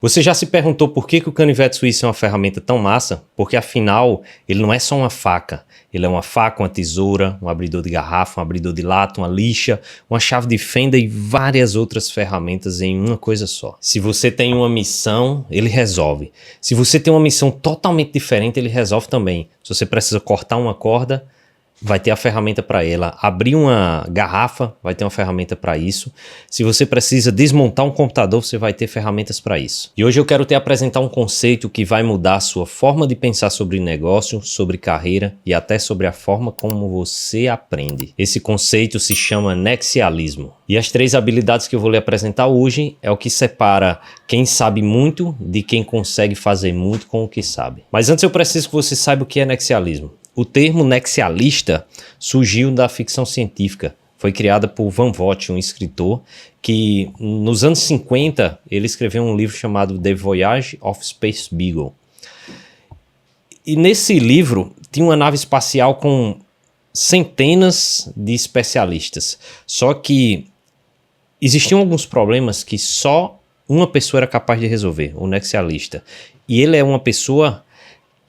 Você já se perguntou por que o canivete suíço é uma ferramenta tão massa? Porque afinal, ele não é só uma faca. Ele é uma faca, uma tesoura, um abridor de garrafa, um abridor de lata, uma lixa, uma chave de fenda e várias outras ferramentas em uma coisa só. Se você tem uma missão, ele resolve. Se você tem uma missão totalmente diferente, ele resolve também. Se você precisa cortar uma corda, vai ter a ferramenta para ela. Abrir uma garrafa, vai ter uma ferramenta para isso. Se você precisa desmontar um computador, você vai ter ferramentas para isso. E hoje eu quero te apresentar um conceito que vai mudar a sua forma de pensar sobre negócio, sobre carreira e até sobre a forma como você aprende. Esse conceito se chama nexialismo. E as 3 habilidades que eu vou lhe apresentar hoje é o que separa quem sabe muito de quem consegue fazer muito com o que sabe. Mas antes eu preciso que você saiba o que é nexialismo. O termo nexialista surgiu da ficção científica. Foi criada por Van Vogt, um escritor que nos anos 50 ele escreveu um livro chamado The Voyage of Space Beagle. E nesse livro tinha uma nave espacial com centenas de especialistas. Só que existiam alguns problemas que só uma pessoa era capaz de resolver, o nexialista. E ele é uma pessoa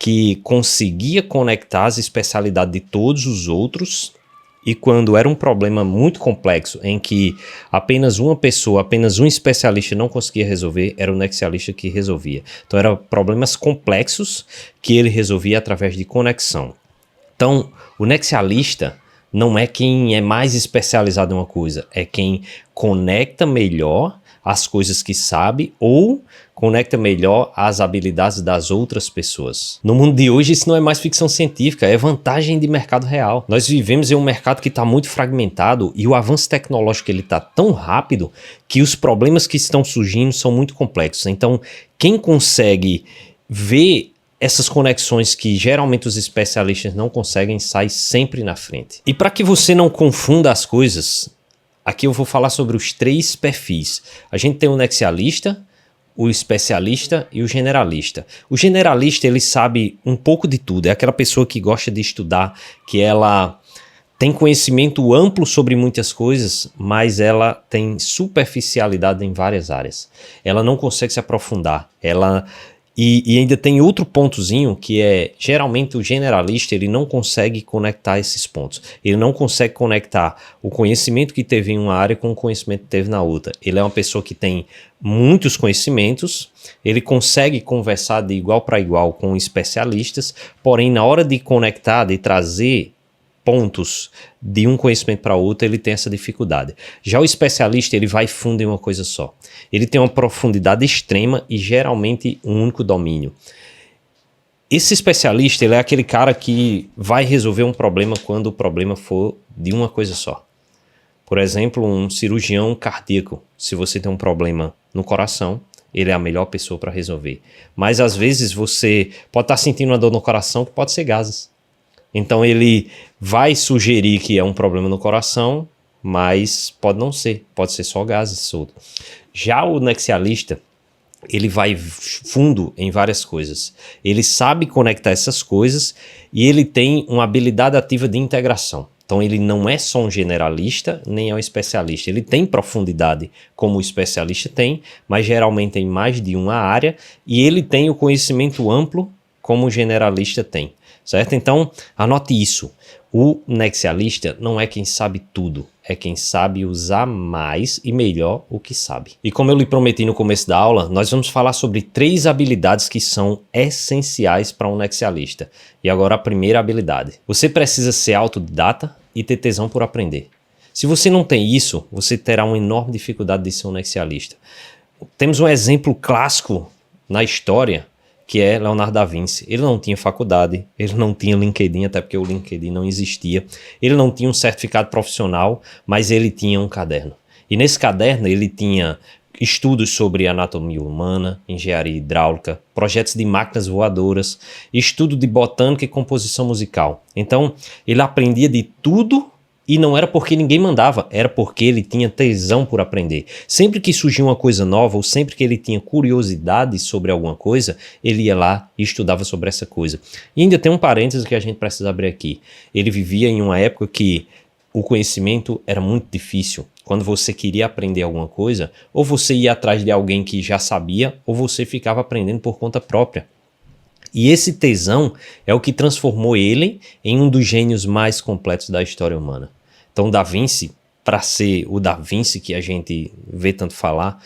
que conseguia conectar as especialidades de todos os outros, e quando era um problema muito complexo em que apenas uma pessoa, apenas um especialista não conseguia resolver, era o nexialista que resolvia. Então eram problemas complexos que ele resolvia através de conexão. Então o nexialista não é quem é mais especializado em uma coisa, é quem conecta melhor as coisas que sabe ou conecta melhor as habilidades das outras pessoas. No mundo de hoje isso não é mais ficção científica, é vantagem de mercado real. Nós vivemos em um mercado que está muito fragmentado e o avanço tecnológico ele está tão rápido que os problemas que estão surgindo são muito complexos. Então quem consegue ver essas conexões que geralmente os especialistas não conseguem sai sempre na frente. E para que você não confunda as coisas, aqui eu vou falar sobre os 3 perfis. A gente tem o nexialista, o especialista e o generalista. O generalista ele sabe um pouco de tudo, é aquela pessoa que gosta de estudar, que ela tem conhecimento amplo sobre muitas coisas, mas ela tem superficialidade em várias áreas. Ela não consegue se aprofundar, E ainda tem outro pontozinho que é, geralmente o generalista ele não consegue conectar esses pontos. Ele não consegue conectar o conhecimento que teve em uma área com o conhecimento que teve na outra. Ele é uma pessoa que tem muitos conhecimentos, ele consegue conversar de igual para igual com especialistas, porém na hora de conectar, de trazer pontos de um conhecimento para outro, ele tem essa dificuldade. Já o especialista, ele vai fundo em uma coisa só. Ele tem uma profundidade extrema e geralmente um único domínio. Esse especialista, ele é aquele cara que vai resolver um problema quando o problema for de uma coisa só. Por exemplo, um cirurgião cardíaco. Se você tem um problema no coração, ele é a melhor pessoa para resolver. Mas às vezes você pode estar sentindo uma dor no coração que pode ser gases. Então ele vai sugerir que é um problema no coração, mas pode não ser, pode ser só gases solto. Já o nexialista, ele vai fundo em várias coisas. Ele sabe conectar essas coisas e ele tem uma habilidade ativa de integração. Então ele não é só um generalista, nem é um especialista. Ele tem profundidade como o especialista tem, mas geralmente em mais de uma área, e ele tem o conhecimento amplo como o generalista tem. Certo? Então, anote isso. O nexialista não é quem sabe tudo, é quem sabe usar mais e melhor o que sabe. E como eu lhe prometi no começo da aula, nós vamos falar sobre 3 habilidades que são essenciais para um nexialista. E agora a primeira habilidade. Você precisa ser autodidata e ter tesão por aprender. Se você não tem isso, você terá uma enorme dificuldade de ser um nexialista. Temos um exemplo clássico na história, que é Leonardo da Vinci. Ele não tinha faculdade, ele não tinha LinkedIn, até porque o LinkedIn não existia. Ele não tinha um certificado profissional, mas ele tinha um caderno. E nesse caderno ele tinha estudos sobre anatomia humana, engenharia hidráulica, projetos de máquinas voadoras, estudo de botânica e composição musical. Então ele aprendia de tudo. E não era porque ninguém mandava, era porque ele tinha tesão por aprender. Sempre que surgia uma coisa nova, ou sempre que ele tinha curiosidade sobre alguma coisa, ele ia lá e estudava sobre essa coisa. E ainda tem um parênteses que a gente precisa abrir aqui. Ele vivia em uma época que o conhecimento era muito difícil. Quando você queria aprender alguma coisa, ou você ia atrás de alguém que já sabia, ou você ficava aprendendo por conta própria. E esse tesão é o que transformou ele em um dos gênios mais completos da história humana. Então, Da Vinci, para ser o Da Vinci que a gente vê tanto falar,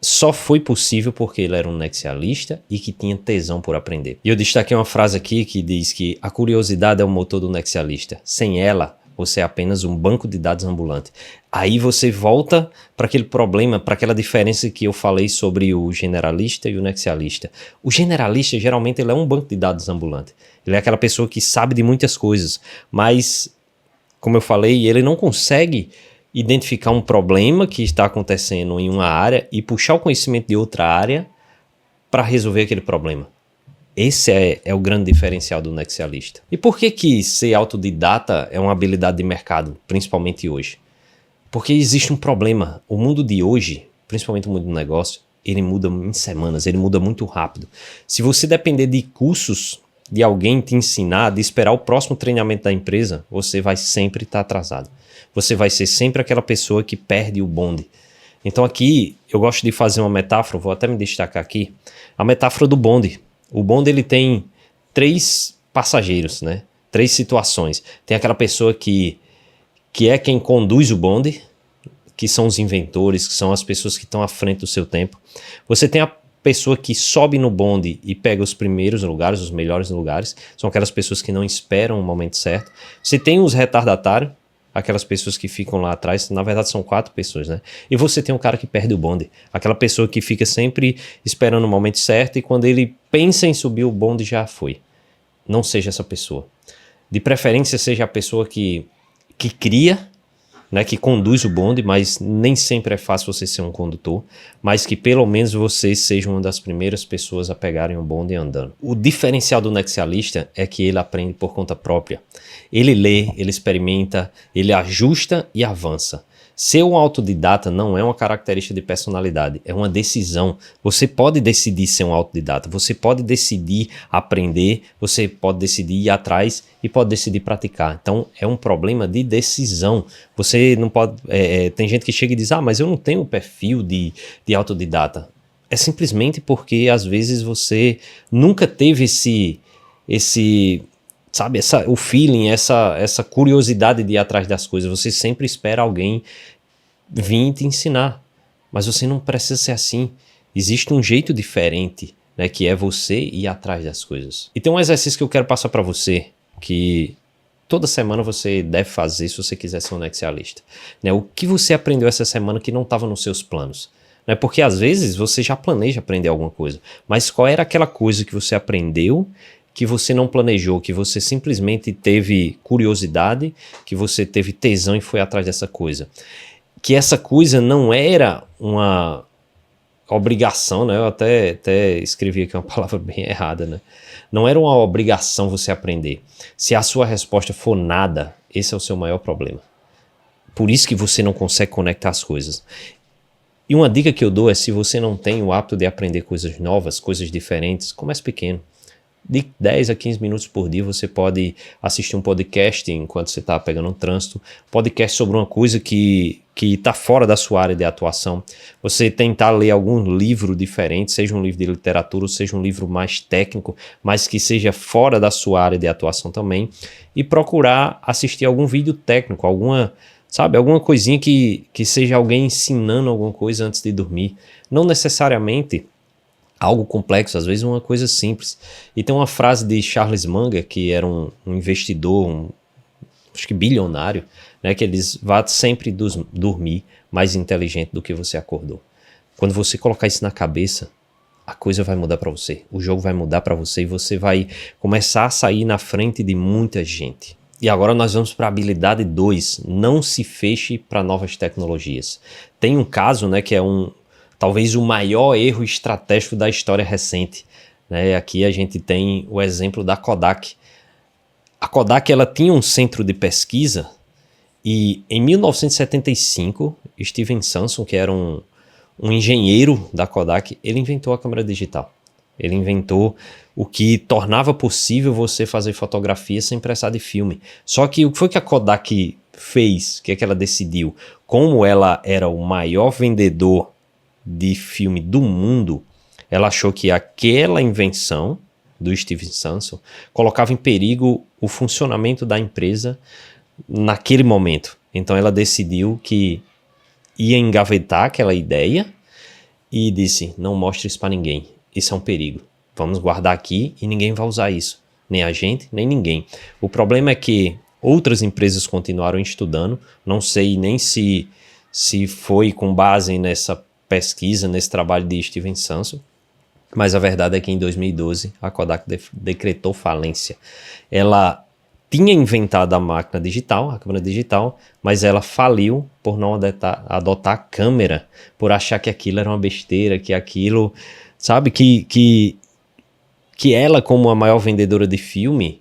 só foi possível porque ele era um nexialista e que tinha tesão por aprender. E eu destaquei uma frase aqui que diz que a curiosidade é o motor do nexialista. Sem ela, você é apenas um banco de dados ambulante. Aí você volta para aquele problema, para aquela diferença que eu falei sobre o generalista e o nexialista. O generalista, geralmente, ele é um banco de dados ambulante. Ele é aquela pessoa que sabe de muitas coisas, mas, como eu falei, ele não consegue identificar um problema que está acontecendo em uma área e puxar o conhecimento de outra área para resolver aquele problema. Esse é o grande diferencial do nexialista. E por que ser autodidata é uma habilidade de mercado, principalmente hoje? Porque existe um problema. O mundo de hoje, principalmente o mundo do negócio, ele muda em semanas, ele muda muito rápido. Se você depender de cursos, de alguém te ensinar, de esperar o próximo treinamento da empresa, você vai sempre estar atrasado. Você vai ser sempre aquela pessoa que perde o bonde. Então aqui, eu gosto de fazer uma metáfora, vou até me destacar aqui, a metáfora do bonde. O bonde ele tem 3 passageiros, né? 3 situações. Tem aquela pessoa que é quem conduz o bonde, que são os inventores, que são as pessoas que estão à frente do seu tempo. Você tem a pessoa que sobe no bonde e pega os primeiros lugares, os melhores lugares. São aquelas pessoas que não esperam o momento certo. Você tem os retardatários, aquelas pessoas que ficam lá atrás, na verdade são 4 pessoas, né? E você tem um cara que perde o bonde, aquela pessoa que fica sempre esperando o momento certo e quando ele pensa em subir o bonde já foi. Não seja essa pessoa. De preferência seja a pessoa que cria, né, que conduz o bonde, mas nem sempre é fácil você ser um condutor, mas que pelo menos você seja uma das primeiras pessoas a pegarem o bonde andando. O diferencial do nexialista é que ele aprende por conta própria. Ele lê, ele experimenta, ele ajusta e avança. Ser um autodidata não é uma característica de personalidade, é uma decisão. Você pode decidir ser um autodidata, você pode decidir aprender, você pode decidir ir atrás e pode decidir praticar. Então é um problema de decisão. Você não pode. Tem gente que chega e diz: mas eu não tenho perfil de autodidata. É simplesmente porque às vezes você nunca teve sabe, o feeling, essa curiosidade de ir atrás das coisas. Você sempre espera alguém vir te ensinar, mas você não precisa ser assim. Existe um jeito diferente, né, que é você ir atrás das coisas. E tem um exercício que eu quero passar para você, que toda semana você deve fazer se você quiser ser um nexialista. Né, o que você aprendeu essa semana que não estava nos seus planos? Né, porque às vezes você já planeja aprender alguma coisa, mas qual era aquela coisa que você aprendeu que você não planejou, que você simplesmente teve curiosidade, que você teve tesão e foi atrás dessa coisa? Que essa coisa não era uma obrigação, né? Eu até escrevi aqui uma palavra bem errada, né? Não era uma obrigação você aprender. Se a sua resposta for nada, esse é o seu maior problema. Por isso que você não consegue conectar as coisas. E uma dica que eu dou é: se você não tem o hábito de aprender coisas novas, coisas diferentes, comece pequeno. De 10 a 15 minutos por dia você pode assistir um podcast enquanto você está pegando um trânsito, podcast sobre uma coisa que está fora da sua área de atuação. Você tentar ler algum livro diferente, seja um livro de literatura ou seja um livro mais técnico, mas que seja fora da sua área de atuação também, e procurar assistir algum vídeo técnico, alguma coisinha que seja alguém ensinando alguma coisa antes de dormir. Não necessariamente algo complexo, às vezes uma coisa simples. E tem uma frase de Charles Munger, que era um investidor, acho que bilionário, né, que ele diz: vá sempre dormir mais inteligente do que você acordou. Quando você colocar isso na cabeça, a coisa vai mudar para você, o jogo vai mudar para você e você vai começar a sair na frente de muita gente. E agora nós vamos para a habilidade 2, não se feche para novas tecnologias. Tem um caso, né, que é talvez o maior erro estratégico da história recente. Né? Aqui a gente tem o exemplo da Kodak. A Kodak ela tinha um centro de pesquisa e em 1975, Steven Samson, que era um engenheiro da Kodak, ele inventou a câmera digital. Ele inventou o que tornava possível você fazer fotografia sem precisar de filme. Só que o que foi que a Kodak fez? O que é que ela decidiu? Como ela era o maior vendedor de filme do mundo, ela achou que aquela invenção do Steven Sanson colocava em perigo o funcionamento da empresa naquele momento. Então ela decidiu que ia engavetar aquela ideia e disse, não mostre isso para ninguém, isso é um perigo. Vamos guardar aqui e ninguém vai usar isso. Nem a gente, nem ninguém. O problema é que outras empresas continuaram estudando, não sei nem se foi com base nessa pesquisa, nesse trabalho de Steven Sanson, mas a verdade é que em 2012 a Kodak decretou falência. Ela tinha inventado a máquina digital, a câmera digital, mas ela faliu por não adotar a câmera, por achar que aquilo era uma besteira, que aquilo, sabe, que ela, como a maior vendedora de filme,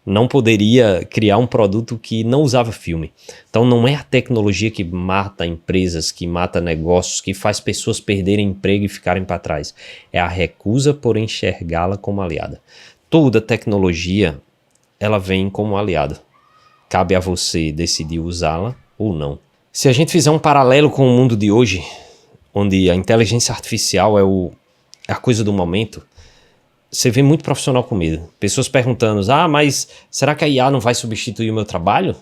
não poderia criar um produto que não usava filme. Então não é a tecnologia que mata empresas, que mata negócios, que faz pessoas perderem emprego e ficarem para trás. É a recusa por enxergá-la como aliada. Toda tecnologia, ela vem como aliada. Cabe a você decidir usá-la ou não. Se a gente fizer um paralelo com o mundo de hoje, onde a inteligência artificial é a coisa do momento, você vê muito profissional com medo. Pessoas perguntando, mas será que a IA não vai substituir o meu trabalho?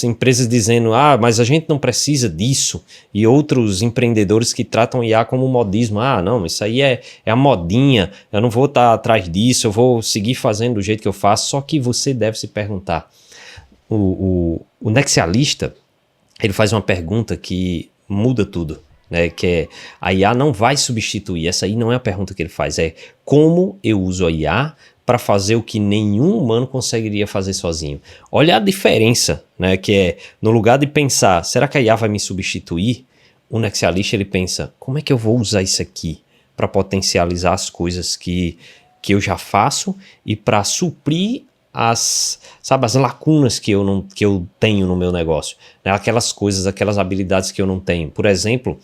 Empresas dizendo, mas a gente não precisa disso. E outros empreendedores que tratam IA como modismo. Não, isso aí é a modinha, eu não vou estar atrás disso, eu vou seguir fazendo do jeito que eu faço. Só que você deve se perguntar. O Nexialista, ele faz uma pergunta que muda tudo. Que é, a IA não vai substituir, essa aí não é a pergunta que ele faz, é como eu uso a IA para fazer o que nenhum humano conseguiria fazer sozinho. Olha a diferença, que é, no lugar de pensar, será que a IA vai me substituir? O Nexialista, ele pensa, como é que eu vou usar isso aqui para potencializar as coisas que eu já faço e para suprir as lacunas que eu tenho no meu negócio, aquelas coisas, aquelas habilidades que eu não tenho. Por exemplo,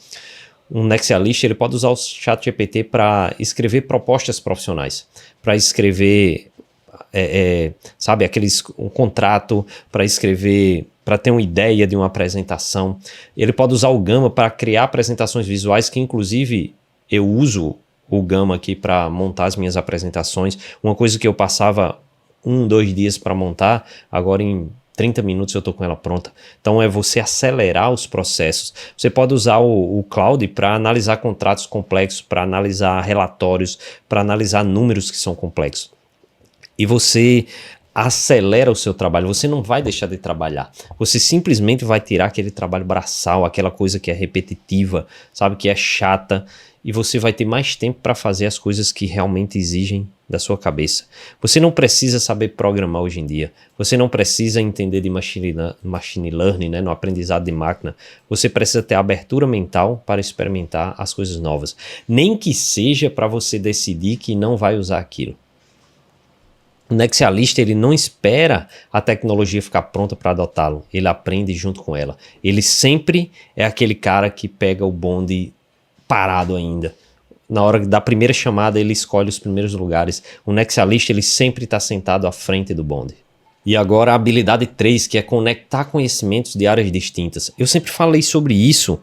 um Nexialista, ele pode usar o ChatGPT para escrever propostas profissionais, para escrever um contrato, para escrever, para ter uma ideia de uma apresentação. Ele pode usar o Gamma para criar apresentações visuais, que inclusive eu uso o Gamma aqui para montar as minhas apresentações. Uma coisa que eu passava 2 dias para montar, agora em 30 minutos eu estou com ela pronta. Então é você acelerar os processos. Você pode usar o Cloud para analisar contratos complexos, para analisar relatórios, para analisar números que são complexos. E você acelera o seu trabalho, você não vai deixar de trabalhar. Você simplesmente vai tirar aquele trabalho braçal, aquela coisa que é repetitiva, sabe, que é chata, e você vai ter mais tempo para fazer as coisas que realmente exigem da sua cabeça. Você não precisa saber programar hoje em dia. Você não precisa entender de machine learning, no aprendizado de máquina. Você precisa ter abertura mental para experimentar as coisas novas. Nem que seja para você decidir que não vai usar aquilo. O Nexialista, ele não espera a tecnologia ficar pronta para adotá-lo. Ele aprende junto com ela. Ele sempre é aquele cara que pega o bonde parado ainda. Na hora da primeira chamada, ele escolhe os primeiros lugares. O Nexialista, ele sempre está sentado à frente do bonde. E agora a habilidade 3, que é conectar conhecimentos de áreas distintas. Eu sempre falei sobre isso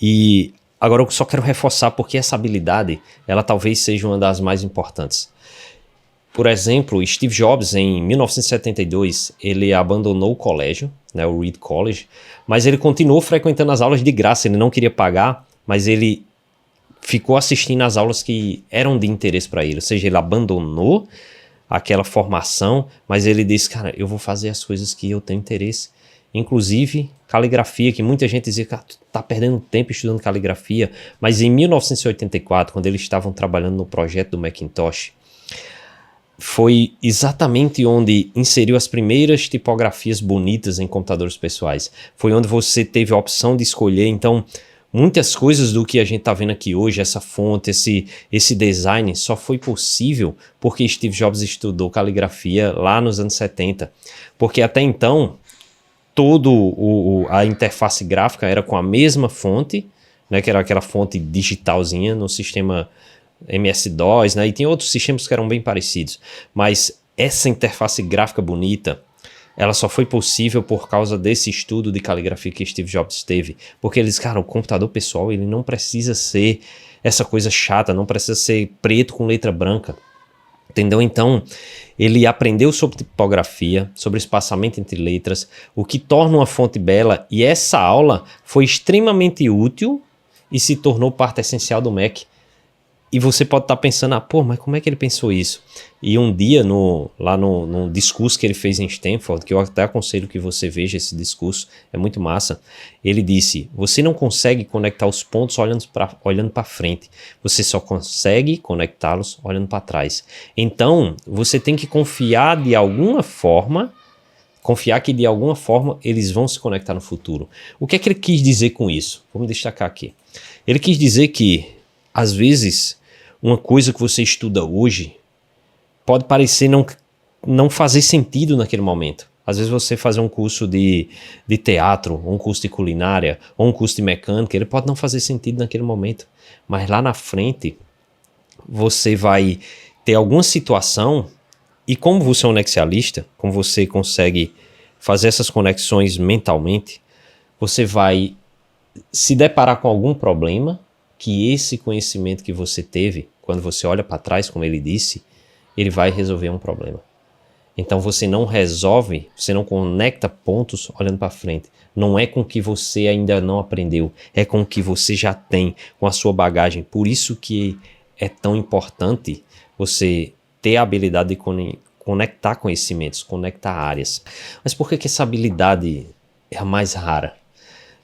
e agora eu só quero reforçar porque essa habilidade, ela talvez seja uma das mais importantes. Por exemplo, Steve Jobs, em 1972, ele abandonou o colégio, o Reed College, mas ele continuou frequentando as aulas de graça, ele não queria pagar, mas ele ficou assistindo às aulas que eram de interesse para ele, ou seja, ele abandonou aquela formação, mas ele disse, cara, eu vou fazer as coisas que eu tenho interesse, inclusive caligrafia, que muita gente dizia, cara, tu tá perdendo tempo estudando caligrafia, mas em 1984, quando eles estavam trabalhando no projeto do Macintosh, foi exatamente onde inseriu as primeiras tipografias bonitas em computadores pessoais. Foi onde você teve a opção de escolher. Então, muitas coisas do que a gente está vendo aqui hoje, essa fonte, esse design, só foi possível porque Steve Jobs estudou caligrafia lá nos anos 70. Porque até então, a interface gráfica era com a mesma fonte, que era aquela fonte digitalzinha no sistema MS-DOS, e tem outros sistemas que eram bem parecidos, mas essa interface gráfica bonita, ela só foi possível por causa desse estudo de caligrafia que Steve Jobs teve. Porque eles, cara, o computador pessoal, ele não precisa ser essa coisa chata, não precisa ser preto com letra branca. Entendeu? Então, ele aprendeu sobre tipografia, sobre espaçamento entre letras, o que torna uma fonte bela, e essa aula foi extremamente útil e se tornou parte essencial do Mac. E você pode estar pensando, pô, mas como é que ele pensou isso? E um dia, lá no discurso que ele fez em Stanford, que eu até aconselho que você veja esse discurso, é muito massa, ele disse, você não consegue conectar os pontos olhando para frente, você só consegue conectá-los olhando para trás. Então, você tem que confiar que de alguma forma eles vão se conectar no futuro. O que é que ele quis dizer com isso? Vamos destacar aqui. Ele quis dizer que, às vezes, uma coisa que você estuda hoje pode parecer não fazer sentido naquele momento. Às vezes você fazer um curso de teatro, ou um curso de culinária, ou um curso de mecânica, ele pode não fazer sentido naquele momento. Mas lá na frente, você vai ter alguma situação, e como você é um nexialista, como você consegue fazer essas conexões mentalmente, você vai se deparar com algum problema que esse conhecimento que você teve, quando você olha para trás, como ele disse, ele vai resolver um problema. Então você não resolve, você não conecta pontos olhando para frente. Não é com o que você ainda não aprendeu, é com o que você já tem, com a sua bagagem. Por isso que é tão importante você ter a habilidade de conectar conhecimentos, conectar áreas. Mas por que essa habilidade é a mais rara?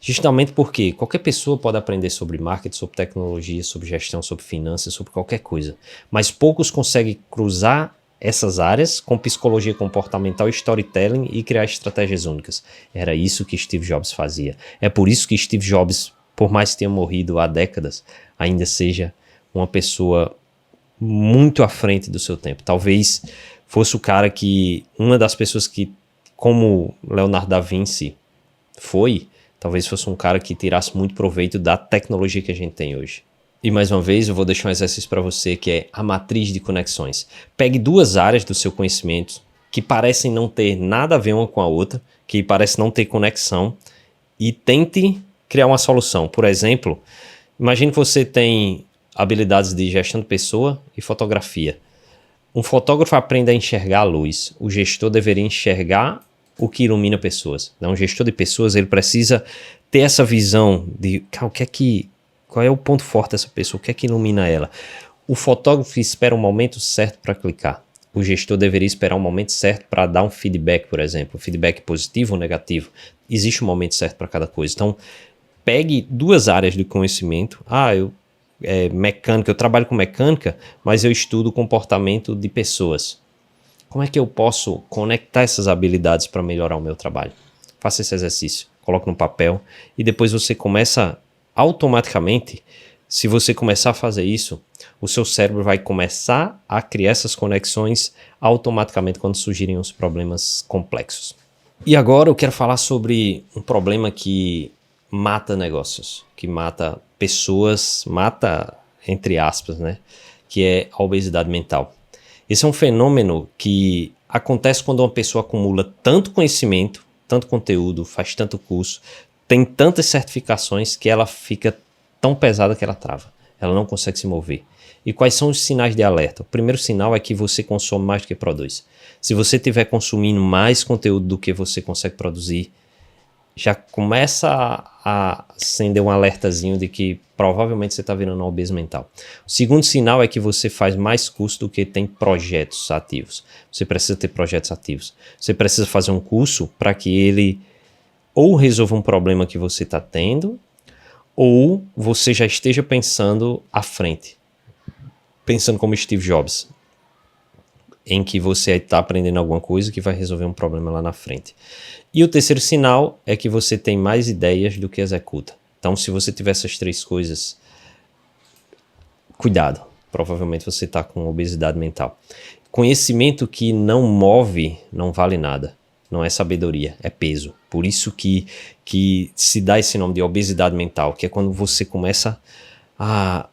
Justamente porque qualquer pessoa pode aprender sobre marketing, sobre tecnologia, sobre gestão, sobre finanças, sobre qualquer coisa. Mas poucos conseguem cruzar essas áreas com psicologia comportamental, storytelling e criar estratégias únicas. Era isso que Steve Jobs fazia. É por isso que Steve Jobs, por mais que tenha morrido há décadas, ainda seja uma pessoa muito à frente do seu tempo. Talvez fosse o cara que, uma das pessoas que, como Leonardo da Vinci talvez fosse um cara que tirasse muito proveito da tecnologia que a gente tem hoje. E mais uma vez eu vou deixar um exercício para você que é a matriz de conexões. Pegue duas áreas do seu conhecimento que parecem não ter nada a ver uma com a outra, que parecem não ter conexão, e tente criar uma solução. Por exemplo, imagine que você tem habilidades de gestão de pessoa e fotografia. Um fotógrafo aprende a enxergar a luz. O gestor deveria enxergar o que ilumina pessoas. Um gestor de pessoas, ele precisa ter essa visão de qual é o ponto forte dessa pessoa, o que é que ilumina ela. O fotógrafo espera um momento certo para clicar. O gestor deveria esperar um momento certo para dar um feedback, por exemplo, feedback positivo ou negativo. Existe um momento certo para cada coisa. Então, pegue duas áreas de conhecimento. Mecânica, eu trabalho com mecânica, mas eu estudo o comportamento de pessoas. Como é que eu posso conectar essas habilidades para melhorar o meu trabalho? Faça esse exercício, coloque no papel e depois você começa automaticamente. Se você começar a fazer isso, o seu cérebro vai começar a criar essas conexões automaticamente quando surgirem os problemas complexos. E agora eu quero falar sobre um problema que mata negócios, que mata pessoas, mata entre aspas, né? Que é a obesidade mental. Esse é um fenômeno que acontece quando uma pessoa acumula tanto conhecimento, tanto conteúdo, faz tanto curso, tem tantas certificações que ela fica tão pesada que ela trava. Ela não consegue se mover. E quais são os sinais de alerta? O primeiro sinal é que você consome mais do que produz. Se você estiver consumindo mais conteúdo do que você consegue produzir, já começa a acender um alertazinho de que provavelmente você está virando um obeso mental. O segundo sinal é que você faz mais curso do que tem projetos ativos. Você precisa ter projetos ativos. Você precisa fazer um curso para que ele ou resolva um problema que você está tendo, ou você já esteja pensando à frente. Pensando como Steve Jobs, em que você está aprendendo alguma coisa que vai resolver um problema lá na frente. E o terceiro sinal é que você tem mais ideias do que executa. Então, se você tiver essas três coisas, cuidado. Provavelmente você está com obesidade mental. Conhecimento que não move não vale nada. Não é sabedoria, é peso. Por isso que se dá esse nome de obesidade mental, que é quando você começa a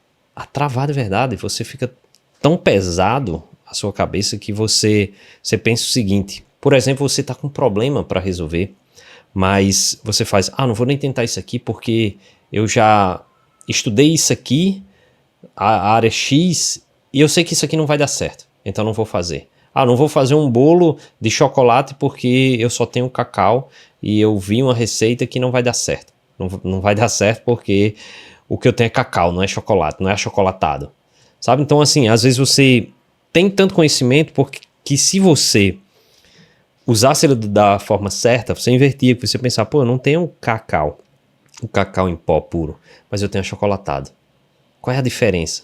travar de verdade. Você fica tão pesado a sua cabeça que você pensa o seguinte: Por exemplo, você está com um problema para resolver, mas você faz, não vou nem tentar isso aqui porque eu já estudei isso aqui, a área X, e eu sei que isso aqui não vai dar certo, então não vou fazer. Não vou fazer um bolo de chocolate porque eu só tenho cacau e eu vi uma receita que não vai dar certo. Não vai dar certo porque o que eu tenho é cacau, não é chocolate, não é achocolatado. Sabe? Então, assim, às vezes você tem tanto conhecimento porque que se você usasse ele da forma certa, você invertia, porque você pensar, eu não tenho cacau, o cacau em pó puro, mas eu tenho achocolatado. Qual é a diferença?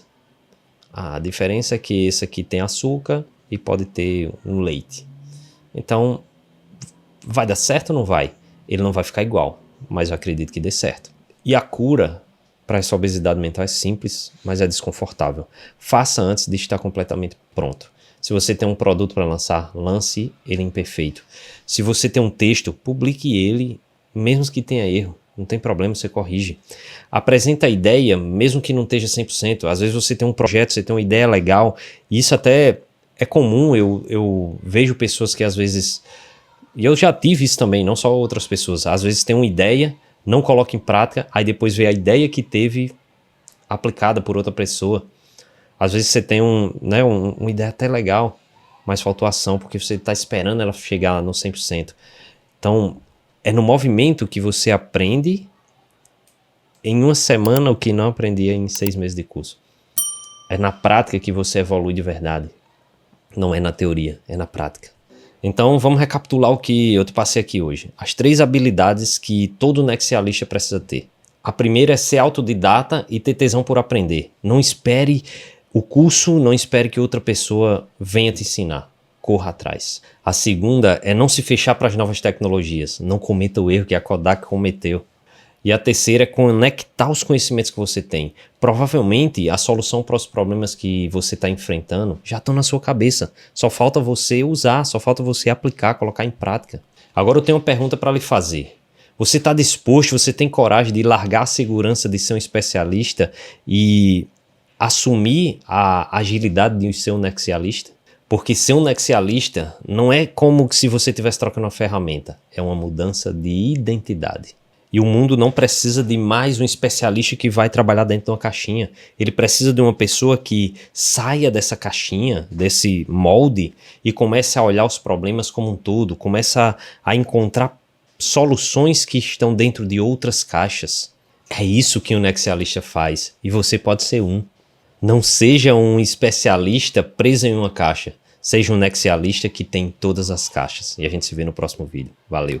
A diferença é que esse aqui tem açúcar e pode ter um leite. Então, vai dar certo ou não vai? Ele não vai ficar igual, mas eu acredito que dê certo. E a cura para essa obesidade mental é simples, mas é desconfortável. Faça antes de estar completamente pronto. Se você tem um produto para lançar, lance ele imperfeito. Se você tem um texto, publique ele, mesmo que tenha erro. Não tem problema, você corrige. Apresenta a ideia, mesmo que não esteja 100%. Às vezes você tem um projeto, você tem uma ideia legal, e isso até é comum. Eu vejo pessoas que às vezes... E eu já tive isso também, não só outras pessoas. Às vezes tem uma ideia, não coloca em prática, aí depois vê a ideia que teve aplicada por outra pessoa. Às vezes você tem uma ideia até legal, mas faltou ação, porque você está esperando ela chegar no 100%. Então, é no movimento que você aprende em uma semana o que não aprendia em 6 meses de curso. É na prática que você evolui de verdade. Não é na teoria, é na prática. Então, vamos recapitular o que eu te passei aqui hoje. As 3 habilidades que todo nexialista precisa ter. A primeira é ser autodidata e ter tesão por aprender. Não espere o curso, não espere que outra pessoa venha te ensinar. Corra atrás. A segunda é não se fechar para as novas tecnologias. Não cometa o erro que a Kodak cometeu. E a terceira é conectar os conhecimentos que você tem. Provavelmente a solução para os problemas que você está enfrentando já estão na sua cabeça. Só falta você usar, só falta você aplicar, colocar em prática. Agora eu tenho uma pergunta para lhe fazer. Você está disposto, você tem coragem de largar a segurança de ser um especialista e assumir a agilidade de ser um nexialista? Porque ser um nexialista não é como se você estivesse trocando uma ferramenta. É uma mudança de identidade. E o mundo não precisa de mais um especialista que vai trabalhar dentro de uma caixinha. Ele precisa de uma pessoa que saia dessa caixinha, desse molde, e comece a olhar os problemas como um todo, comece a encontrar soluções que estão dentro de outras caixas. É isso que um nexialista faz, e você pode ser um. Não seja um especialista preso em uma caixa. Seja um nexialista que tem todas as caixas. E a gente se vê no próximo vídeo. Valeu!